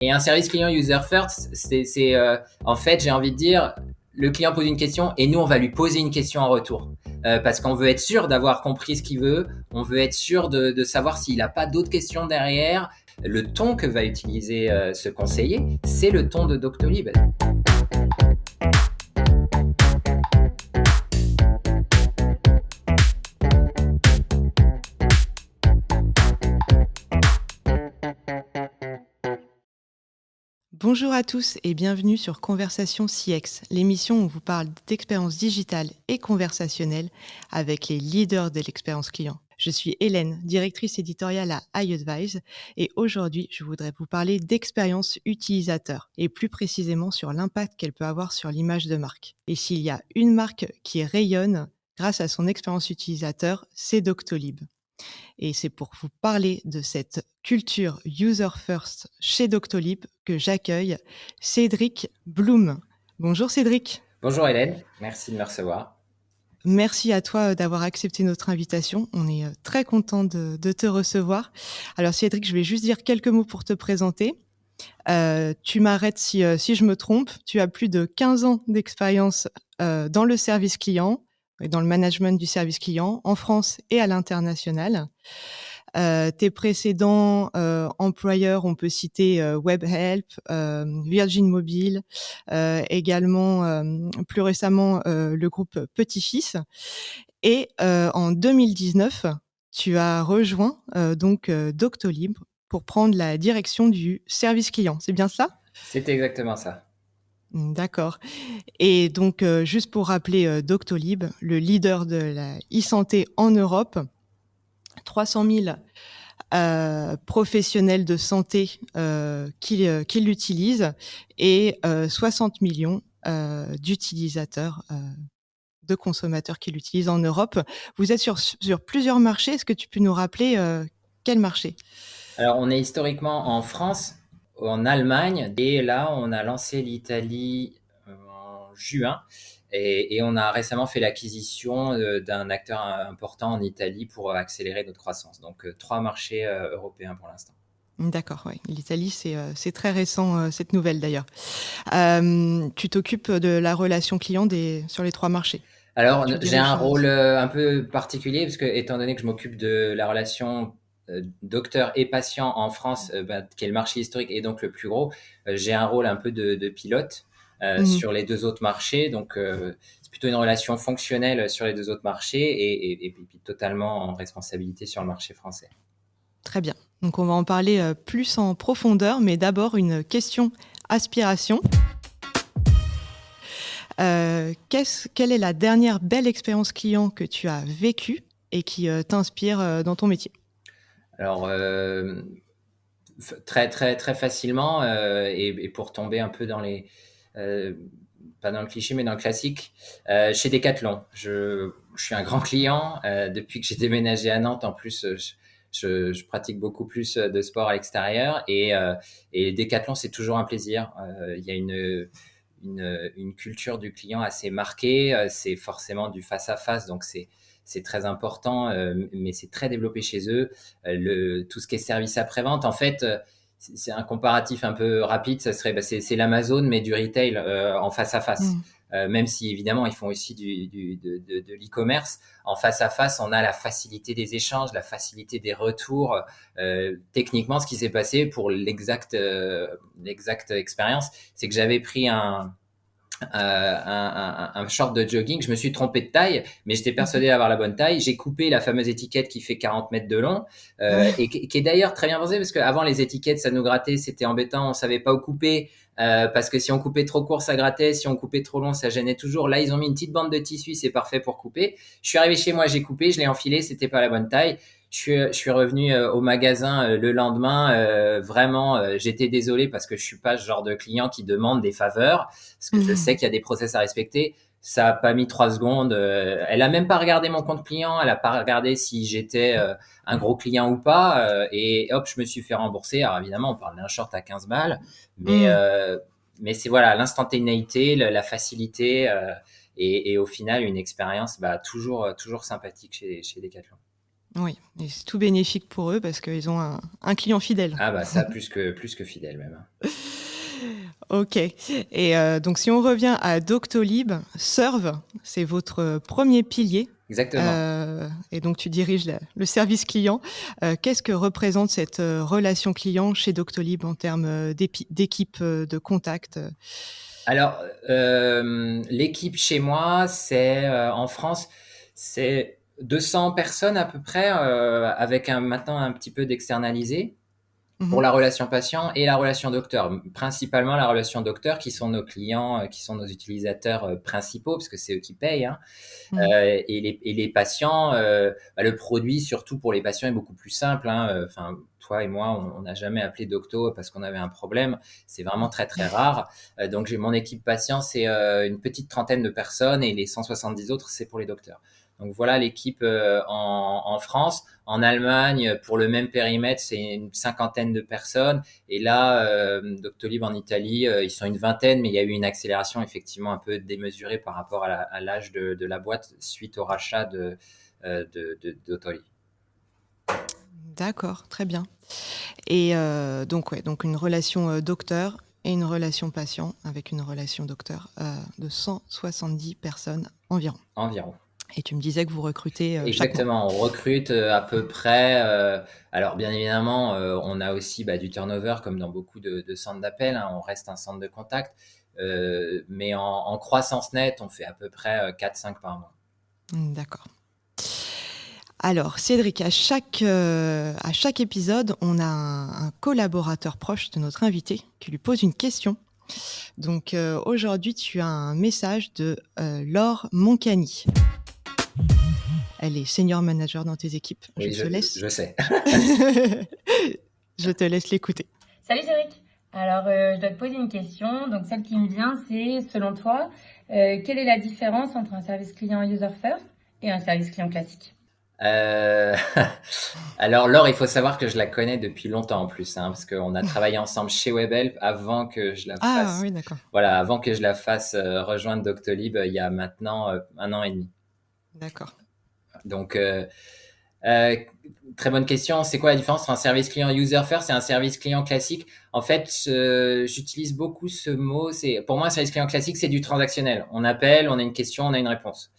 Et un service client user first, en fait, j'ai envie de dire, le client pose une question et nous, on va lui poser une question en retour. Parce qu'on veut être sûr d'avoir compris ce qu'il veut, on veut être sûr de savoir s'il n'a pas d'autres questions derrière. Le ton que va utiliser ce conseiller, c'est le ton de Doctolib. Bonjour à tous et bienvenue sur Conversation CX, l'émission où on vous parle d'expérience digitale et conversationnelle avec les leaders de l'expérience client. Je suis Hélène, directrice éditoriale à iAdvise et aujourd'hui, je voudrais vous parler d'expérience utilisateur et plus précisément sur l'impact qu'elle peut avoir sur l'image de marque. Et s'il y a une marque qui rayonne grâce à son expérience utilisateur, c'est Doctolib. Et c'est pour vous parler de cette culture user first chez Doctolib que j'accueille Cédric Blum. Bonjour Cédric. Bonjour Hélène, merci de me recevoir. Merci à toi d'avoir accepté notre invitation. On est très content de te recevoir. Alors Cédric, je vais juste dire quelques mots pour te présenter. Tu m'arrêtes si je me trompe. Tu as plus de 15 ans d'expérience dans le service client et dans le management du service client en France et à l'international. Tes précédents employeurs, on peut citer Webhelp, Virgin Mobile, également plus récemment le groupe Petit-Fils. Et en 2019, tu as rejoint Doctolib pour prendre la direction du service client. C'est bien ça? C'est exactement ça. D'accord. Et donc, juste pour rappeler Doctolib, le leader de la e-santé en Europe, 300 000 professionnels de santé qui l'utilisent et 60 millions d'utilisateurs, de consommateurs qui l'utilisent en Europe. Vous êtes sur plusieurs marchés. Est-ce que tu peux nous rappeler quel marché? Alors, on est historiquement en France, en Allemagne, et là, on a lancé l'Italie en juin, et on a récemment fait l'acquisition d'un acteur important en Italie pour accélérer notre croissance. Donc, 3 marchés européens pour l'instant. D'accord, oui. L'Italie, c'est très récent, cette nouvelle d'ailleurs. Tu t'occupes de la relation client sur les 3 marchés. Alors, Tu j'ai un diriges rôle un peu particulier, parce que étant donné que je m'occupe de la relation docteur et patient en France, qui est le marché historique et donc le plus gros, j'ai un rôle un peu de pilote Mmh. sur les 2 autres marchés. Donc, c'est plutôt une relation fonctionnelle sur les 2 autres marchés et puis totalement en responsabilité sur le marché français. Très bien. Donc on va en parler plus en profondeur, mais d'abord une question aspiration. Quelle est la dernière belle expérience client que tu as vécue et qui t'inspire dans ton métier? Alors, très, très, très facilement, et pour tomber un peu dans les... euh, pas dans le cliché, mais dans le classique, chez Decathlon. Je suis un grand client. Depuis que j'ai déménagé à Nantes, en plus, je pratique beaucoup plus de sport à l'extérieur. Et Decathlon, c'est toujours un plaisir. Il y a une culture du client assez marquée. C'est forcément du face-à-face, donc c'est très important, mais c'est très développé chez eux. Tout ce qui est service après-vente, en fait, c'est un comparatif un peu rapide, ça serait, c'est l'Amazon, mais du retail en face à face. Mmh. Même si évidemment ils font aussi de l'e-commerce, en face à face, on a la facilité des échanges, la facilité des retours. Techniquement, ce qui s'est passé pour l'exacte expérience, c'est que j'avais pris un short de jogging. Je me suis trompé de taille, mais j'étais Mmh. persuadé d'avoir la bonne taille. J'ai coupé la fameuse étiquette qui fait 40 mètres de long, Ouais. et qui est d'ailleurs très bien pensée, parce qu'avant, les étiquettes, ça nous grattait, c'était embêtant, on savait pas où couper, parce que si on coupait trop court, ça grattait, si on coupait trop long, ça gênait toujours. Là, ils ont mis une petite bande de tissu, c'est parfait pour couper. Je suis arrivé chez moi, j'ai coupé, je l'ai enfilé, c'était pas la bonne taille. Je suis revenu au magasin le lendemain. Vraiment, j'étais désolé, parce que je suis pas ce genre de client qui demande des faveurs, parce que je sais Mmh. qu'il y a des process à respecter. Ça a pas mis 3 secondes. Elle a même pas regardé mon compte client. Elle a pas regardé si j'étais un gros client ou pas. Et hop, je me suis fait rembourser. Alors évidemment, on parle d'un short à 15 balles, mais Mmh. c'est voilà l'instantanéité, la facilité, et au final une expérience toujours sympathique chez Decathlon. Oui, et c'est tout bénéfique pour eux parce qu'ils ont un client fidèle. Ah bah ça, plus que fidèle même, hein. OK, et donc si on revient à Doctolib, Serve, c'est votre premier pilier, Exactement. et donc tu diriges le service client. Qu'est-ce que représente cette, relation client chez Doctolib en termes, d'équipe, de contact? Alors, l'équipe chez moi, c'est en France, c'est 200 personnes à peu près, avec maintenant un petit peu d'externalisé pour Mmh. la relation patient et la relation docteur. Principalement la relation docteur qui sont nos clients, qui sont nos utilisateurs principaux, parce que c'est eux qui payent, hein. Mmh. Et les patients, bah, le produit, surtout pour les patients, est beaucoup plus simple, hein. Enfin, toi et moi, on n'a jamais appelé Docto parce qu'on avait un problème. C'est vraiment très, très rare. Donc, j'ai mon équipe patient, c'est une petite trentaine de personnes et les 170 autres, c'est pour les docteurs. Donc, voilà l'équipe en France. En Allemagne, pour le même périmètre, c'est une cinquantaine de personnes. Et là, Doctolib en Italie, ils sont une vingtaine, mais il y a eu une accélération effectivement un peu démesurée par rapport à l'âge de la boîte suite au rachat Doctolib. D'accord, très bien, et donc ouais, donc une relation, docteur et une relation patient avec une relation docteur, de 170 personnes environ, Environ. et tu me disais que vous recrutez, chaque mois? Exactement, on recrute à peu près. Alors bien évidemment, on a aussi bah, du turnover comme dans beaucoup de centres d'appel, hein, on reste un centre de contact, mais en croissance nette, on fait à peu près 4-5 par mois. Mmh, d'accord. Alors Cédric, à chaque épisode, on a un collaborateur proche de notre invité qui lui pose une question. Donc, aujourd'hui, tu as un message de, Laure Moncani. Elle est senior manager dans tes équipes. Je Oui, te laisse je sais. je te laisse l'écouter. Salut Cédric. Alors, je dois te poser une question. Donc, celle qui me vient, c'est, selon toi, quelle est la différence entre un service client user first et un service client classique? Euh, Alors Laure, il faut savoir que je la connais depuis longtemps en plus, hein, parce qu'on a travaillé ensemble chez Webhelp avant que je la Ah fasse, oui, d'accord, voilà, avant que je la fasse rejoindre Doctolib il y a maintenant 1 an et demi. d'accord. Donc euh, très bonne question. C'est quoi la différence entre un service client user first et un service client classique? En fait, j'utilise beaucoup ce mot. C'est pour moi un service client classique, c'est du transactionnel. On appelle, on a une question, on a une réponse.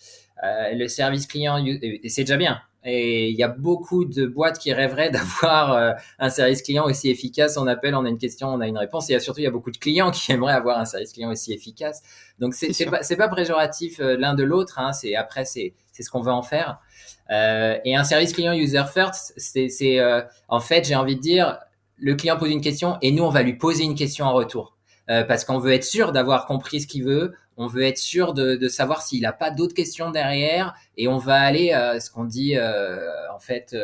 Le service client, et c'est déjà bien. Et il y a beaucoup de boîtes qui rêveraient d'avoir un service client aussi efficace. On appelle, on a une question, on a une réponse. Et il y a beaucoup de clients qui aimeraient avoir un service client aussi efficace. Donc C'est sûr. c'est pas péjoratif l'un de l'autre, hein. C'est ce qu'on veut en faire. Et un service client user first, en fait, j'ai envie de dire, le client pose une question et nous, on va lui poser une question en retour. Parce qu'on veut être sûr d'avoir compris ce qu'il veut, on veut être sûr de savoir s'il n'a pas d'autres questions derrière, et on va aller, ce qu'on dit, en fait,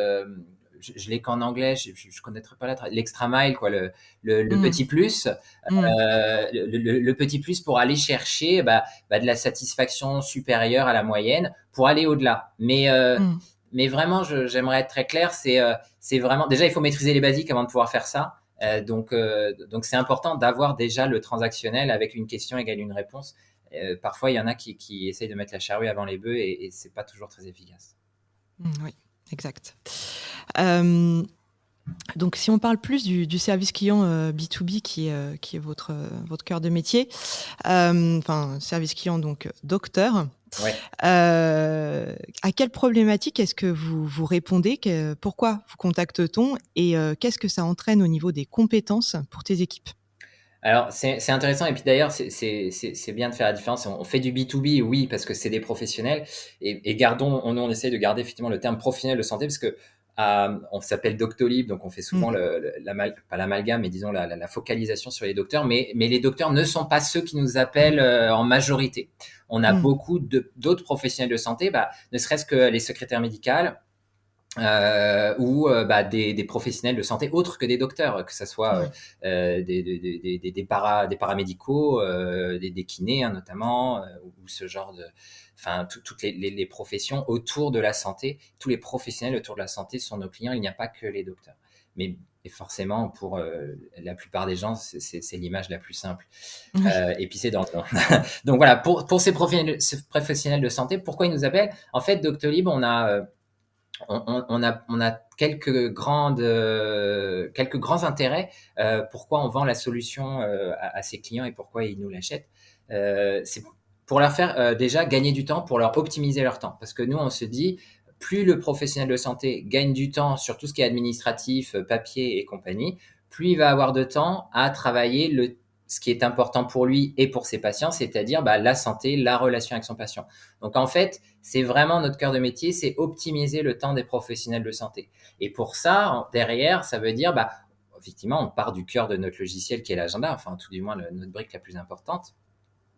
je l'ai qu'en anglais, je connaîtrais pas l'extra mile, quoi, le Mmh. petit plus, Mmh. le petit plus pour aller chercher de la satisfaction supérieure à la moyenne, pour aller au-delà. Mmh. Mais vraiment, j'aimerais être très clair, c'est vraiment, déjà, il faut maîtriser les basiques avant de pouvoir faire ça. Donc c'est important d'avoir déjà le transactionnel avec une question égale une réponse. Parfois, il y en a qui essayent de mettre la charrue avant les bœufs et c'est pas toujours très efficace. Mmh, oui, exact. Hem, donc si on parle plus du service client, B2B qui est votre cœur de métier, enfin service client donc docteur, Ouais. à quelle problématique est-ce que vous répondez? Pourquoi vous contacte-t-on, et qu'est-ce que ça entraîne au niveau des compétences pour tes équipes? Alors, c'est intéressant. Et puis d'ailleurs, c'est bien de faire la différence. On fait du B2B, oui, parce que c'est des professionnels. Et gardons, on essaie de garder effectivement le terme professionnel de santé, parce que on s'appelle Doctolib, donc on fait souvent Mmh. pas l'amalgame, mais disons la focalisation sur les docteurs. Mais les docteurs ne sont pas ceux qui nous appellent en majorité. On a Mmh. beaucoup d'autres professionnels de santé, ne serait-ce que les secrétaires médicales, ou des professionnels de santé autres que des docteurs, que ce soit Ouais. des paramédicaux, des kinés, hein, notamment, ou ce genre de, enfin toutes les professions autour de la santé, tous les professionnels autour de la santé sont nos clients. Il n'y a pas que les docteurs, mais et forcément pour la plupart des gens, c'est l'image la plus simple. Oui. Et puis c'est dans le nom. Donc voilà, pour ces professionnels de santé, pourquoi ils nous appellent? En fait, Doctolib, on a quelques grands intérêts. Pourquoi on vend la solution à ses clients et pourquoi ils nous l'achètent. C'est pour leur faire déjà gagner du temps, pour leur optimiser leur temps. Parce que nous, on se dit, plus le professionnel de santé gagne du temps sur tout ce qui est administratif, papier et compagnie, plus il va avoir de temps à travailler ce qui est important pour lui et pour ses patients, c'est-à-dire la santé, la relation avec son patient. Donc en fait, c'est vraiment notre cœur de métier, c'est optimiser le temps des professionnels de santé. Et pour ça, derrière, ça veut dire, effectivement, on part du cœur de notre logiciel qui est l'agenda, enfin tout du moins notre brique la plus importante.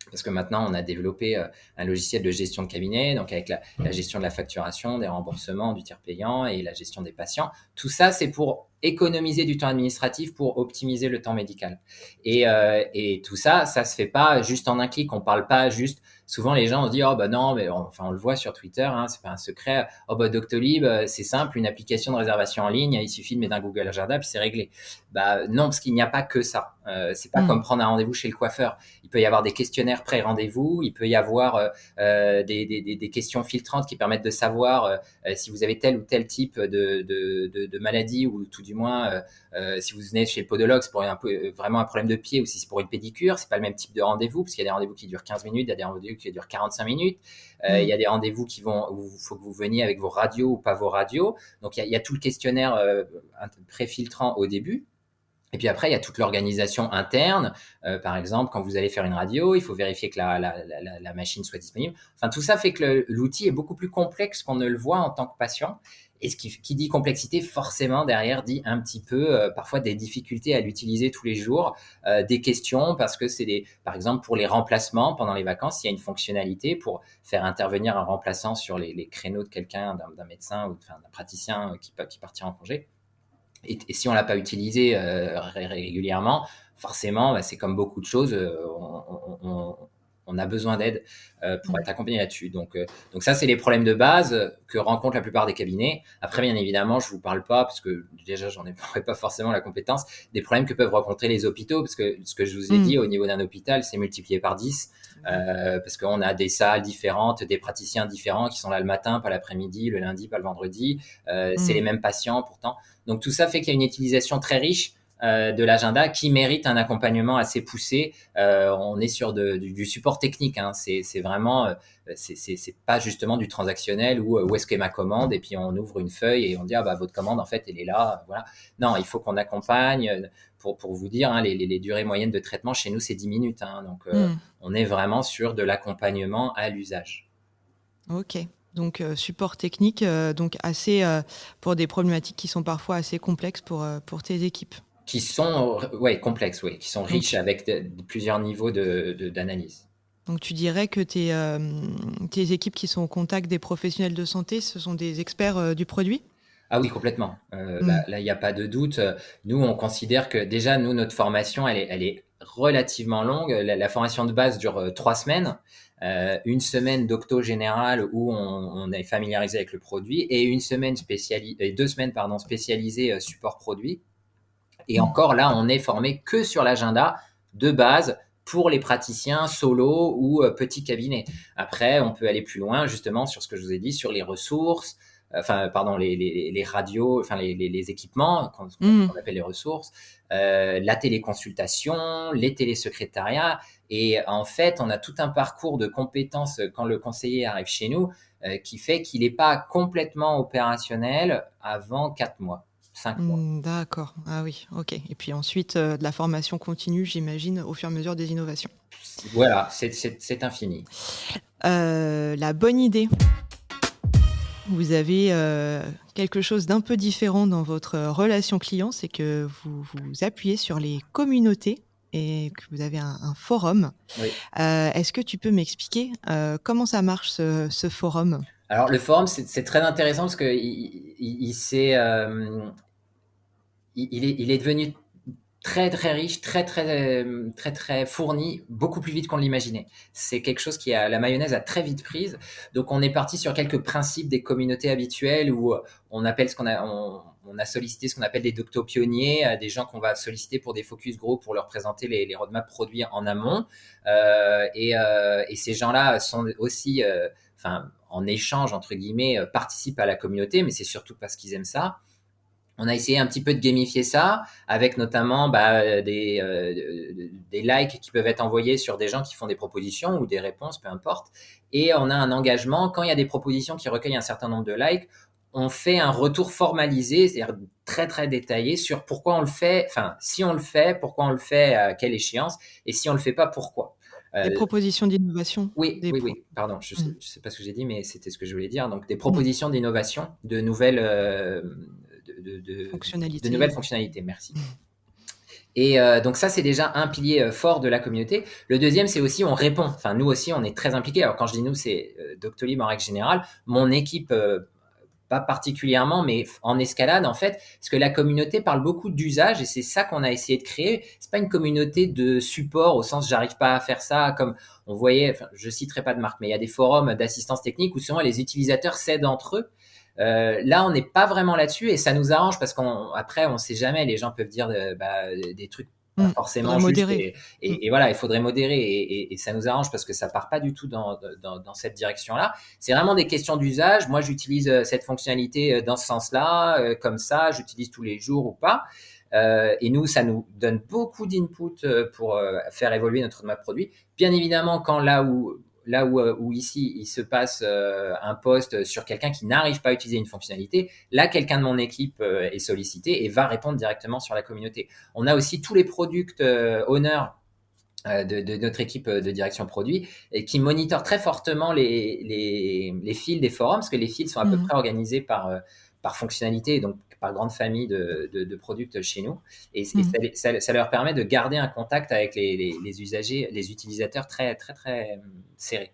Parce que maintenant, on a développé un logiciel de gestion de cabinet, donc avec la gestion de la facturation, des remboursements, du tiers payant et la gestion des patients. Tout ça, c'est pour économiser du temps administratif, pour optimiser le temps médical. Et tout ça, ça se fait pas juste en un clic. On parle pas juste. Souvent, les gens on se disent, oh non, mais on le voit sur Twitter, hein, c'est pas un secret. Oh Doctolib, c'est simple, une application de réservation en ligne, il suffit de mettre un Google Agenda puis c'est réglé. Non, parce qu'il n'y a pas que ça. C'est pas comme prendre un rendez-vous chez le coiffeur. Il peut y avoir des questionnaires pré-rendez-vous, il peut y avoir des questions filtrantes qui permettent de savoir si vous avez tel ou tel type de maladie, ou tout du moins si vous venez chez le podologue c'est pour vraiment un problème de pied, ou si c'est pour une pédicure, c'est pas le même type de rendez-vous, parce qu'il y a des rendez-vous qui durent 15 minutes, il y a des rendez-vous qui durent 45 minutes, il y a des rendez-vous où il faut que vous veniez avec vos radios ou pas vos radios. Donc il y a tout le questionnaire pré-filtrant au début. Et puis après, il y a toute l'organisation interne. Par exemple, quand vous allez faire une radio, il faut vérifier que la machine soit disponible. Enfin, tout ça fait que l'outil est beaucoup plus complexe qu'on ne le voit en tant que patient. Et qui dit complexité, forcément, derrière, dit un petit peu, parfois, des difficultés à l'utiliser tous les jours, des questions, parce que par exemple, pour les remplacements pendant les vacances, il y a une fonctionnalité pour faire intervenir un remplaçant sur les créneaux de quelqu'un, d'un médecin ou d'un praticien qui partira en congé. Et si on l'a pas utilisé régulièrement, forcément, c'est comme beaucoup de choses, on a besoin d'aide pour être accompagné là-dessus. Donc ça, c'est les problèmes de base que rencontrent la plupart des cabinets. Après, bien évidemment, je vous parle pas, parce que déjà, j'en ai pas forcément la compétence, des problèmes que peuvent rencontrer les hôpitaux, parce que ce que je vous ai dit, au niveau d'un hôpital, c'est multiplié par 10, parce qu'on a des salles différentes, des praticiens différents qui sont là le matin, pas l'après-midi, le lundi, pas le vendredi. C'est les mêmes patients, pourtant. Donc tout ça fait qu'il y a une utilisation très riche de l'agenda qui mérite un accompagnement assez poussé. On est sur du support technique, hein. C'est vraiment, c'est pas justement du transactionnel où est-ce qu'est ma commande et puis on ouvre une feuille et on dit votre commande en fait elle est là, voilà. Non, il faut qu'on accompagne. Pour vous dire, hein, les durées moyennes de traitement chez nous c'est 10 minutes, hein. Donc on est vraiment sur de l'accompagnement à l'usage. Ok. Donc support technique, donc assez pour des problématiques qui sont parfois assez complexes pour tes équipes. Qui sont complexes, qui sont riches avec plusieurs niveaux d'analyse. Donc tu dirais que tes équipes qui sont au contact des professionnels de santé, ce sont des experts du produit ? Ah oui, complètement. Là, il n'y a pas de doute. Nous, on considère que déjà, notre formation, elle est relativement longue. La formation de base dure 3 semaines. Une semaine d'octo général où on est familiarisé avec le produit, et 2 semaines spécialisées support produit. Et encore là, on est formé que sur l'agenda de base pour les praticiens solo ou petits cabinets. Après, on peut aller plus loin justement sur ce que je vous ai dit, sur les ressources, les radios, les équipements qu'on appelle les ressources, la téléconsultation, les télésecrétariats. Et en fait, on a tout un parcours de compétences quand le conseiller arrive chez nous qui fait qu'il n'est pas complètement opérationnel avant 4 mois. 5 mois. D'accord. Ah oui, ok. Et puis ensuite, de la formation continue, j'imagine, au fur et à mesure des innovations. Voilà, c'est infini. La bonne idée. Vous avez quelque chose d'un peu différent dans votre relation client, c'est que vous vous appuyez sur les communautés et que vous avez un forum. Oui. Est-ce que tu peux m'expliquer comment ça marche ce forum ? Alors le forum, c'est très intéressant parce que il est devenu très très riche, très fourni, beaucoup plus vite qu'on l'imaginait. C'est quelque chose la mayonnaise a très vite prise. Donc on est parti sur quelques principes des communautés habituelles où on appelle on a sollicité ce qu'on appelle des docto-pionniers, des gens qu'on va solliciter pour des focus group pour leur présenter les roadmaps produits en amont. Et ces gens-là sont aussi, en échange, entre guillemets, participent à la communauté, mais c'est surtout parce qu'ils aiment ça. On a essayé un petit peu de gamifier ça avec notamment des likes qui peuvent être envoyés sur des gens qui font des propositions ou des réponses, peu importe. Et on a un engagement. Quand il y a des propositions qui recueillent un certain nombre de likes, on fait un retour formalisé, c'est-à-dire très très détaillé sur pourquoi on le fait, enfin si on le fait, pourquoi on le fait, à quelle échéance, et si on le fait pas, pourquoi. Des propositions d'innovation. Oui, pardon, je sais pas ce que j'ai dit, mais c'était ce que je voulais dire. Donc des Mmh. propositions d'innovation, de nouvelles Fonctionnalités. de nouvelles fonctionnalités. Merci. Et donc ça, c'est déjà un pilier fort de la communauté. Le deuxième, c'est aussi on répond. Enfin, nous aussi, on est très impliqués. Alors quand je dis nous, c'est Doctolib en règle générale. Mon équipe, pas particulièrement, mais en escalade en fait, parce que la communauté parle beaucoup d'usage et c'est ça qu'on a essayé de créer. C'est pas une communauté de support au sens j'arrive pas à faire ça, comme on voyait. Enfin, je citerai pas de marque, mais il y a des forums d'assistance technique où souvent les utilisateurs s'aident entre eux. Là, on n'est pas vraiment là-dessus et ça nous arrange parce qu'après, on sait jamais. Les gens peuvent dire des trucs pas forcément Faudrait justes modérer. et voilà, il faudrait modérer et ça nous arrange parce que ça part pas du tout dans cette direction-là. C'est vraiment des questions d'usage. Moi, j'utilise cette fonctionnalité dans ce sens-là, comme ça, j'utilise tous les jours ou pas. Et nous, ça nous donne beaucoup d'input pour faire évoluer notre map produit. Bien évidemment, quand là où ici il se passe un post sur quelqu'un qui n'arrive pas à utiliser une fonctionnalité, là quelqu'un de mon équipe est sollicité et va répondre directement sur la communauté. On a aussi tous les product owners de notre équipe de direction produit et qui monitorent très fortement les fils des forums parce que les fils sont à peu près organisés par fonctionnalité, donc par grande famille de products chez nous. Et ça leur permet de garder un contact avec les usagers, les utilisateurs très, très, très serrés.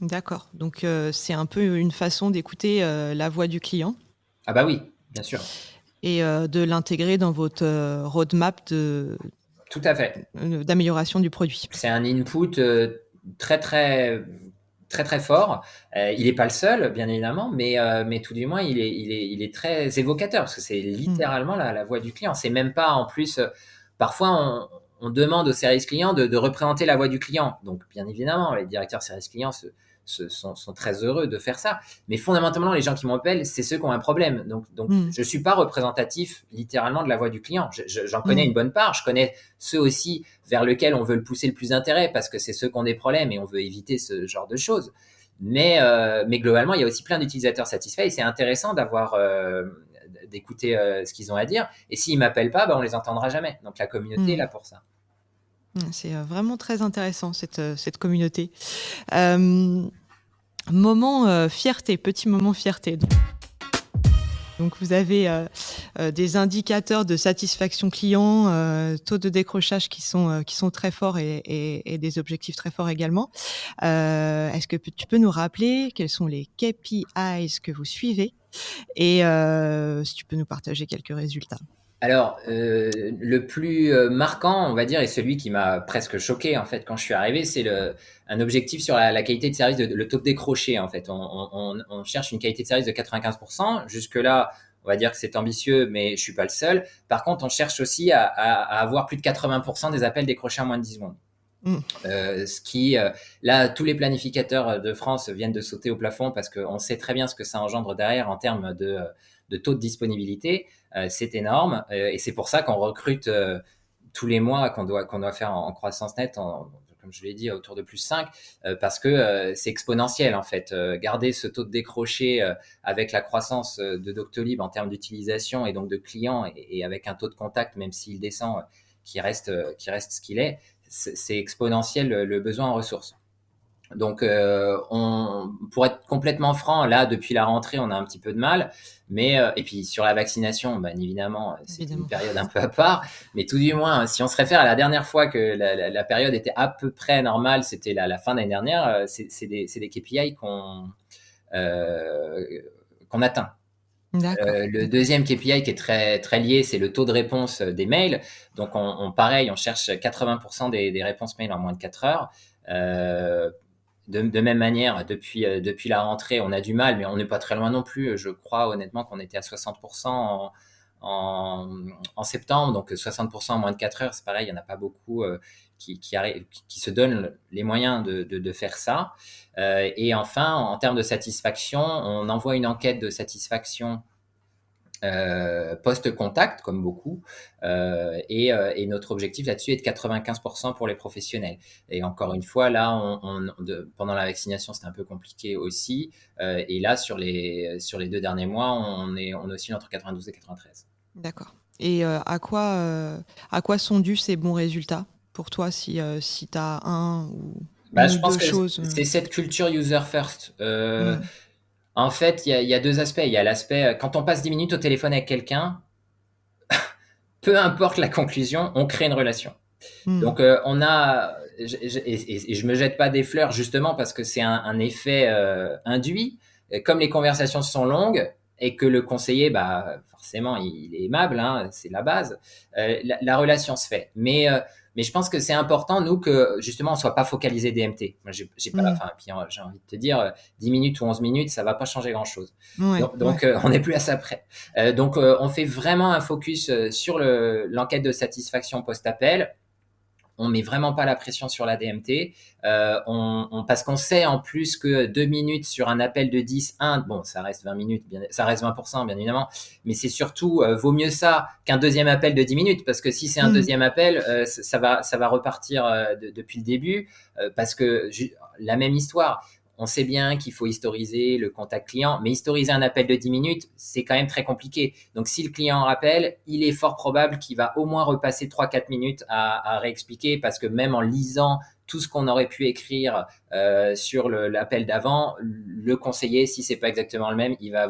D'accord. Donc, c'est un peu une façon d'écouter la voix du client. Ah bah oui, bien sûr. Et de l'intégrer dans votre roadmap tout à fait d'amélioration du produit. C'est un input très, très très très fort. Il n'est pas le seul, bien évidemment, mais tout du moins, il est très évocateur parce que c'est littéralement la voix du client. C'est même pas en plus. Parfois, on demande au service client de représenter la voix du client. Donc, bien évidemment, les directeurs service client sont très heureux de faire ça. Mais fondamentalement, les gens qui m'appellent, c'est ceux qui ont un problème. Donc je suis pas représentatif littéralement de la voix du client. J'en connais une bonne part. Je connais ceux aussi vers lesquels on veut le pousser le plus d'intérêt parce que c'est ceux qui ont des problèmes et on veut éviter ce genre de choses. Mais globalement, il y a aussi plein d'utilisateurs satisfaits et c'est intéressant d'écouter ce qu'ils ont à dire. Et s'ils m'appellent pas, on les entendra jamais. Donc la communauté est là pour ça. C'est vraiment très intéressant, cette communauté. Moment fierté, petit moment fierté. Donc, vous avez des indicateurs de satisfaction client, taux de décrochage qui sont très forts et des objectifs très forts également. Est-ce que tu peux nous rappeler quels sont les KPIs que vous suivez et si tu peux nous partager quelques résultats? Alors, le plus marquant, on va dire, et celui qui m'a presque choqué en fait quand je suis arrivé, c'est un objectif sur la qualité de service, le taux de décroché en fait. On cherche une qualité de service de 95%. Jusque-là, on va dire que c'est ambitieux, mais je suis pas le seul. Par contre, on cherche aussi à avoir plus de 80% des appels décrochés en moins de 10 secondes. Ce qui, là, tous les planificateurs de France viennent de sauter au plafond parce qu'on sait très bien ce que ça engendre derrière en termes de taux de disponibilité. C'est énorme et c'est pour ça qu'on recrute tous les mois, qu'on doit faire en croissance nette, comme je l'ai dit, autour de plus 5, parce que c'est exponentiel en fait. Garder ce taux de décroché avec la croissance de Doctolib en termes d'utilisation et donc de clients et avec un taux de contact, même s'il descend, qui reste ce qu'il est, c'est exponentiel le besoin en ressources. Donc, pour être complètement franc, là, depuis la rentrée, on a un petit peu de mal. Mais et puis sur la vaccination, évidemment, c'est une période un peu à part. Mais tout du moins, si on se réfère à la dernière fois que la période était à peu près normale, c'était la fin de l'année dernière. C'est des KPI qu'on atteint. Le deuxième KPI qui est très, très lié, c'est le taux de réponse des mails. Donc, pareil, on cherche 80% des réponses mail en moins de 4 heures. De même manière, depuis la rentrée, on a du mal, mais on n'est pas très loin non plus. Je crois honnêtement qu'on était à 60% en septembre, donc 60% en moins de 4 heures, c'est pareil, il n'y en a pas beaucoup qui se donnent les moyens de faire ça. Et enfin, en termes de satisfaction, on envoie une enquête de satisfaction post-contact, comme beaucoup, et notre objectif là-dessus est de 95% pour les professionnels. Et encore une fois, là, pendant la vaccination, c'était un peu compliqué aussi, et là, sur les 2 derniers mois, on oscille entre 92 et 93. D'accord. Et à quoi sont dus ces bons résultats pour toi, si tu as une Je ou pense deux que choses c'est cette culture user first. Mm. En fait, il y a deux aspects. Il y a l'aspect, quand on passe 10 minutes au téléphone avec quelqu'un, peu importe la conclusion, on crée une relation. Donc, et je me jette pas des fleurs justement parce que c'est un effet induit. Comme les conversations sont longues et que le conseiller, forcément, il est aimable, hein, c'est la base. La relation se fait. Mais je pense que c'est important, nous, que justement, on soit pas focalisé DMT. Moi, j'ai pas, enfin, puis j'ai envie de te dire, 10 minutes ou 11 minutes, ça va pas changer grand-chose. Ouais, Donc, on n'est plus à ça près. Donc, on fait vraiment un focus sur l'enquête de satisfaction post-appel. On met vraiment pas la pression sur la DMT, parce qu'on sait en plus que 2 minutes sur un appel de 10, bon, ça reste 20 minutes, ça reste 20%, bien évidemment, mais c'est surtout, vaut mieux ça qu'un deuxième appel de 10 minutes, parce que si c'est un deuxième appel, ça va repartir depuis le début, parce que la même histoire. On sait bien qu'il faut historiser le contact client, mais historiser un appel de 10 minutes, c'est quand même très compliqué. Donc, si le client rappelle, il est fort probable qu'il va au moins repasser 3-4 minutes à réexpliquer, parce que même en lisant tout ce qu'on aurait pu écrire sur l'appel d'avant, le conseiller, si c'est pas exactement le même, il va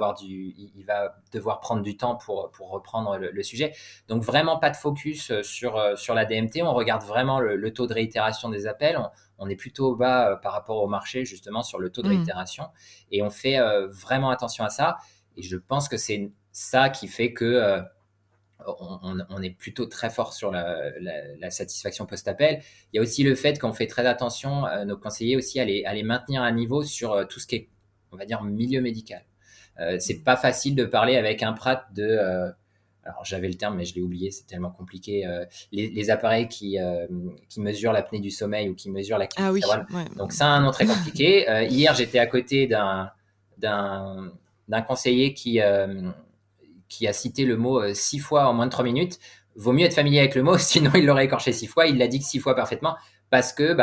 devoir prendre du temps pour reprendre le sujet. Donc, vraiment pas de focus sur la DMT. On regarde vraiment le taux de réitération des appels. On est plutôt bas par rapport au marché, justement, sur le taux de réitération. Et on fait vraiment attention à ça. Et je pense que c'est ça qui fait que on est plutôt très fort sur la satisfaction post-appel. Il y a aussi le fait qu'on fait très attention, nos conseillers aussi, à les maintenir à niveau sur tout ce qui est, on va dire, milieu médical. C'est pas facile de parler avec un prat de... alors j'avais le terme, mais je l'ai oublié, c'est tellement compliqué. Les appareils qui mesurent l'apnée du sommeil ou qui mesurent l'activité cérébrale. Ouais. Donc ça a un nom très compliqué. Hier, j'étais à côté d'un conseiller qui a cité le mot 6 fois en moins de 3 minutes. Vaut mieux être familier avec le mot, sinon il l'aurait écorché 6 fois. Il l'a dit que 6 fois parfaitement, parce que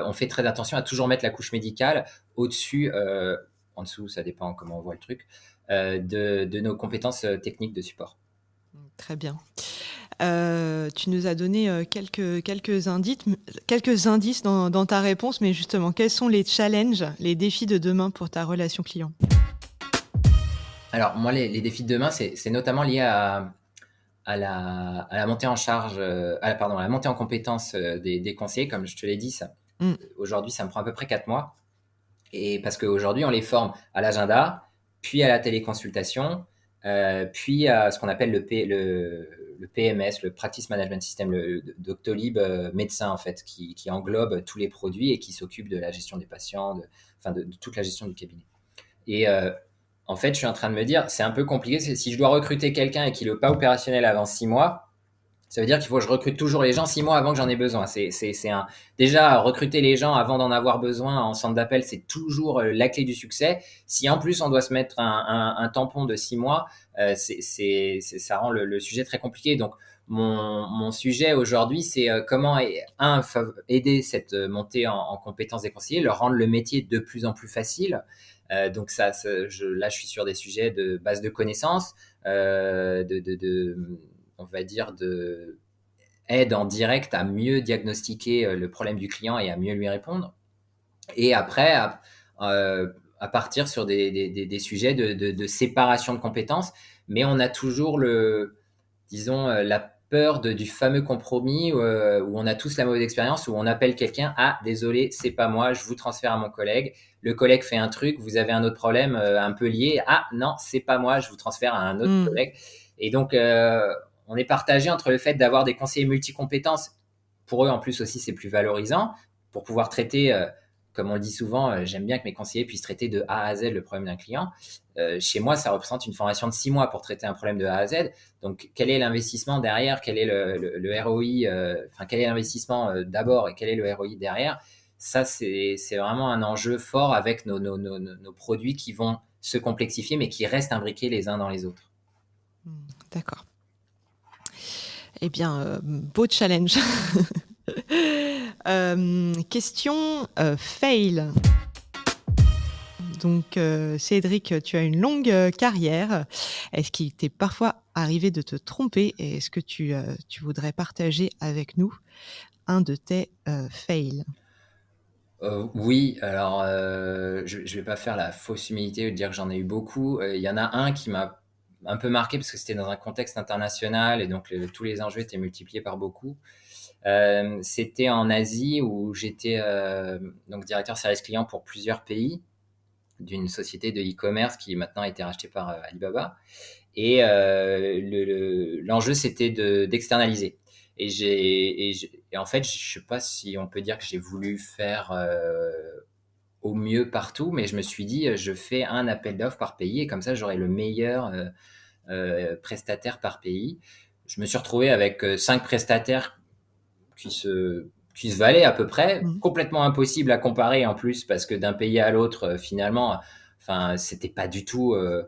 on fait très attention à toujours mettre la couche médicale au-dessus, en dessous, ça dépend comment on voit le truc, de nos compétences techniques de support. Très bien. Tu nous as donné quelques indices dans ta réponse, mais justement, quels sont les challenges, les défis de demain pour ta relation client ? Alors, moi, les défis de demain, c'est notamment lié à la montée en charge, à la montée en compétences des conseillers. Comme je te l'ai dit, aujourd'hui, ça me prend à peu près 4 mois. Et parce qu'aujourd'hui, on les forme à l'agenda, puis à la téléconsultation, puis à ce qu'on appelle le PMS, le Practice Management System, le Doctolib médecin, en fait, qui englobe tous les produits et qui s'occupe de la gestion des patients, de toute la gestion du cabinet. Et en fait, je suis en train de me dire, c'est un peu compliqué. Si je dois recruter quelqu'un et qu'il n'est pas opérationnel avant 6 mois, ça veut dire qu'il faut que je recrute toujours les gens 6 mois avant que j'en ai besoin. Déjà, recruter les gens avant d'en avoir besoin en centre d'appel, c'est toujours la clé du succès. Si en plus on doit se mettre un tampon de 6 mois, ça rend le sujet très compliqué. Donc, mon sujet aujourd'hui, c'est comment aider cette montée en compétences des conseillers, leur rendre le métier de plus en plus facile. Donc là, je suis sur des sujets de base de connaissances, on va dire, de aide en direct à mieux diagnostiquer le problème du client et à mieux lui répondre. Et après, à partir sur des sujets de séparation de compétences, mais on a toujours la peur du fameux compromis où on a tous la mauvaise expérience, où on appelle quelqu'un, ah désolé, c'est pas moi, je vous transfère à mon collègue. Le collègue fait un truc, vous avez un autre problème un peu lié, ah non, c'est pas moi, je vous transfère à un autre collègue. Et donc on est partagé entre le fait d'avoir des conseillers multicompétences. Pour eux, en plus aussi, c'est plus valorisant pour pouvoir traiter comme on le dit souvent, j'aime bien que mes conseillers puissent traiter de A à Z le problème d'un client. Chez moi, ça représente une formation de 6 mois pour traiter un problème de A à Z. Donc, quel est l'investissement derrière? Quel est le ROI? Quel est l'investissement d'abord et quel est le ROI derrière? Ça, c'est vraiment un enjeu fort avec nos produits qui vont se complexifier, mais qui restent imbriqués les uns dans les autres. D'accord. Eh bien, beau challenge. Question fail. Donc, Cédric, tu as une longue carrière. Est-ce qu'il t'est parfois arrivé de te tromper et est-ce que tu voudrais partager avec nous un de tes fails? Oui, alors je vais pas faire la fausse humilité de dire que j'en ai eu beaucoup. Il y en a un qui m'a un peu marqué parce que c'était dans un contexte international et donc tous les enjeux étaient multipliés par beaucoup. C'était en Asie où j'étais donc directeur service client pour plusieurs pays d'une société de e-commerce qui maintenant a été rachetée par Alibaba. Et l'enjeu, c'était d'externaliser. Et en fait, je sais pas si on peut dire que j'ai voulu faire au mieux partout, mais je me suis dit, je fais un appel d'offres par pays et comme ça, j'aurai le meilleur prestataire par pays. Je me suis retrouvé avec 5 prestataires qui se valaient à peu près, complètement impossible à comparer en plus parce que d'un pays à l'autre, finalement, enfin, c'était pas du tout le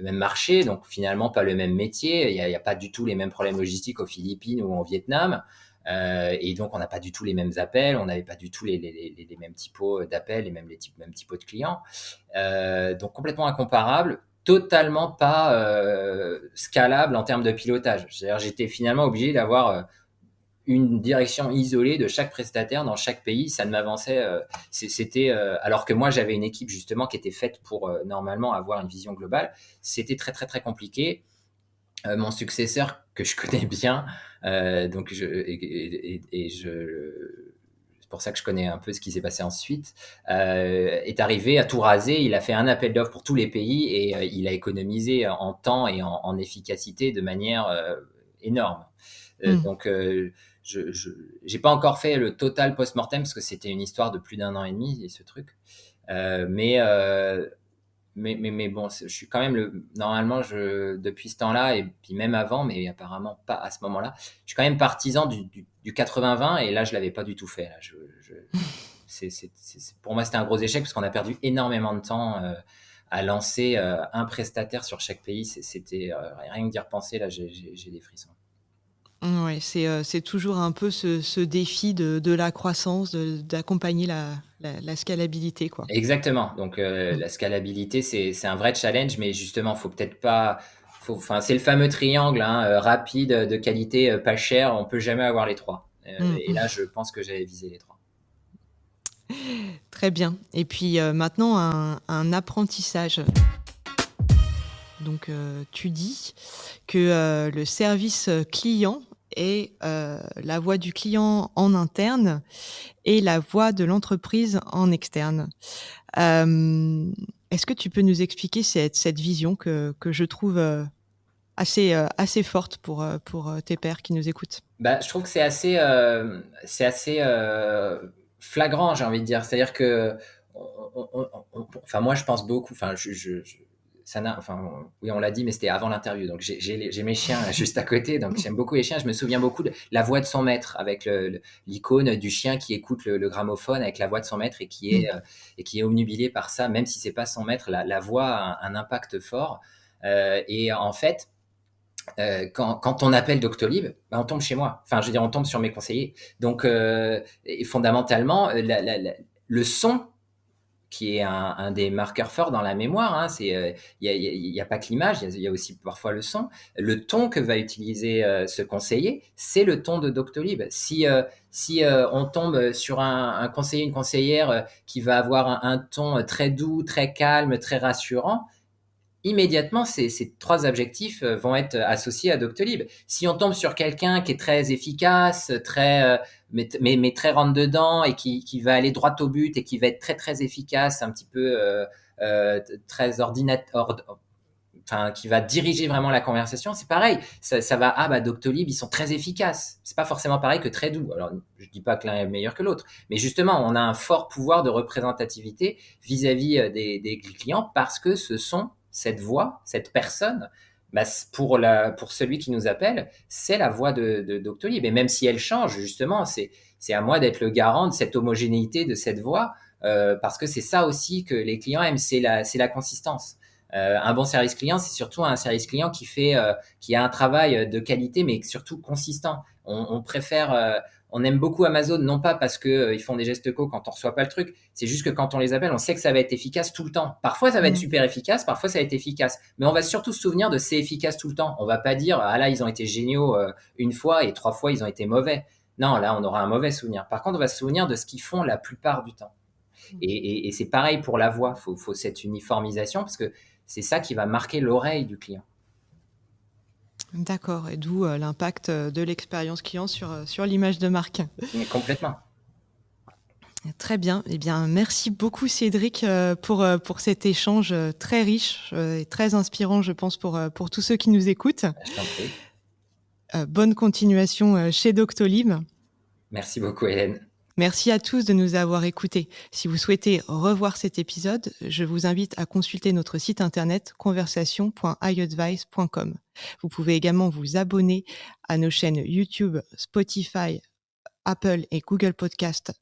même marché, donc finalement pas le même métier. Il y a pas du tout les mêmes problèmes logistiques aux Philippines ou au Vietnam. Et donc, on n'a pas du tout les mêmes appels, on n'avait pas du tout les mêmes typos d'appels, mêmes typos de clients. Donc, complètement incomparable, totalement pas scalable en termes de pilotage. C'est-à-dire, j'étais finalement obligé d'avoir une direction isolée de chaque prestataire dans chaque pays. Ça ne m'avançait. C'était alors que moi, j'avais une équipe justement qui était faite pour normalement avoir une vision globale. C'était très, très, très compliqué. Mon successeur que je connais bien, donc c'est pour ça que je connais un peu ce qui s'est passé ensuite, est arrivé à tout raser. Il a fait un appel d'offres pour tous les pays et il a économisé en temps et en efficacité de manière énorme. Donc, j'ai pas encore fait le total post-mortem parce que c'était une histoire de plus d'1 an et demi, ce truc. Mais bon, je suis quand même normalement, depuis ce temps-là, et puis même avant, mais apparemment pas à ce moment-là, je suis quand même partisan du 80-20, et là, je l'avais pas du tout fait. Là, pour moi, c'était un gros échec parce qu'on a perdu énormément de temps à lancer un prestataire sur chaque pays. C'était rien que d'y repenser, là, j'ai des frissons. Ouais, c'est toujours un peu ce défi de la croissance, d'accompagner la scalabilité, quoi. Exactement. Donc, la scalabilité, c'est un vrai challenge, mais justement, faut peut-être pas. Enfin, c'est le fameux triangle, hein, rapide, de qualité, pas cher. On peut jamais avoir les trois. Et là, je pense que j'avais visé les trois. Très bien. Et puis maintenant, un apprentissage. Donc, tu dis que le service client est la voix du client en interne et la voix de l'entreprise en externe. Est-ce que tu peux nous expliquer cette vision que je trouve assez forte pour tes pairs qui nous écoutent? Je trouve que c'est assez flagrant, j'ai envie de dire. C'est-à-dire que, enfin, moi, je pense beaucoup. Enfin, oui, on l'a dit, mais c'était avant l'interview. Donc, j'ai mes chiens là, juste à côté. Donc, j'aime beaucoup les chiens. Je me souviens beaucoup de la voix de son maître, avec l'icône du chien qui écoute le gramophone avec la voix de son maître et qui est obnubilé par ça, même si c'est pas son maître. La voix a un impact fort. Et en fait, quand on appelle Doctolib, on tombe chez moi. Enfin, je veux dire, on tombe sur mes conseillers. Donc, et fondamentalement, le son, qui est un des marqueurs forts dans la mémoire, hein, il y a pas que l'image, il y a aussi parfois le son. Le ton que va utiliser ce conseiller, c'est le ton de Doctolib. Si on tombe sur un conseiller, une conseillère qui va avoir un ton très doux, très calme, très rassurant, immédiatement, ces 3 adjectifs vont être associés à Doctolib. Si on tombe sur quelqu'un qui est très efficace, mais très rentre-dedans et qui va aller droit au but et qui va être très, très efficace, un petit peu très qui va diriger vraiment la conversation, c'est pareil. Ça va, Doctolib, ils sont très efficaces. C'est pas forcément pareil que très doux. Alors, je dis pas que l'un est meilleur que l'autre, mais justement, on a un fort pouvoir de représentativité vis-à-vis des clients parce que ce sont cette voix, cette personne. Pour celui qui nous appelle, c'est la voix de Doctolib. Et même si elle change, justement, c'est à moi d'être le garant de cette homogénéité de cette voix, parce que c'est ça aussi que les clients aiment, c'est la consistance. Un bon service client, c'est surtout un service client qui a un travail de qualité, mais surtout consistant. On préfère, on aime beaucoup Amazon, non pas parce que ils font des gestes co quand on reçoit pas le truc, c'est juste que quand on les appelle, on sait que ça va être efficace tout le temps. Parfois, ça va être super efficace, parfois ça va être efficace, mais on va surtout se souvenir de c'est efficace tout le temps. On va pas dire ah là ils ont été géniaux une fois et 3 fois ils ont été mauvais. Non, là on aura un mauvais souvenir. Par contre, on va se souvenir de ce qu'ils font la plupart du temps. Et c'est pareil pour la voix. Faut cette uniformisation parce que c'est ça qui va marquer l'oreille du client. D'accord, et d'où l'impact de l'expérience client sur l'image de marque. Mais complètement. Très bien. Eh bien, merci beaucoup Cédric pour cet échange très riche et très inspirant, je pense, pour tous ceux qui nous écoutent. Je t'en prie. Bonne continuation chez Doctolib. Merci beaucoup Hélène. Merci à tous de nous avoir écoutés. Si vous souhaitez revoir cet épisode, je vous invite à consulter notre site internet conversation.iadvice.com. Vous pouvez également vous abonner à nos chaînes YouTube, Spotify, Apple et Google Podcast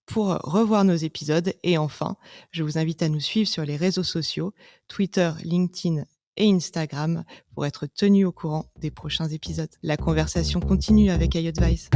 pour revoir nos épisodes. Et enfin, je vous invite à nous suivre sur les réseaux sociaux, Twitter, LinkedIn et Instagram pour être tenu au courant des prochains épisodes. La conversation continue avec iAdvice.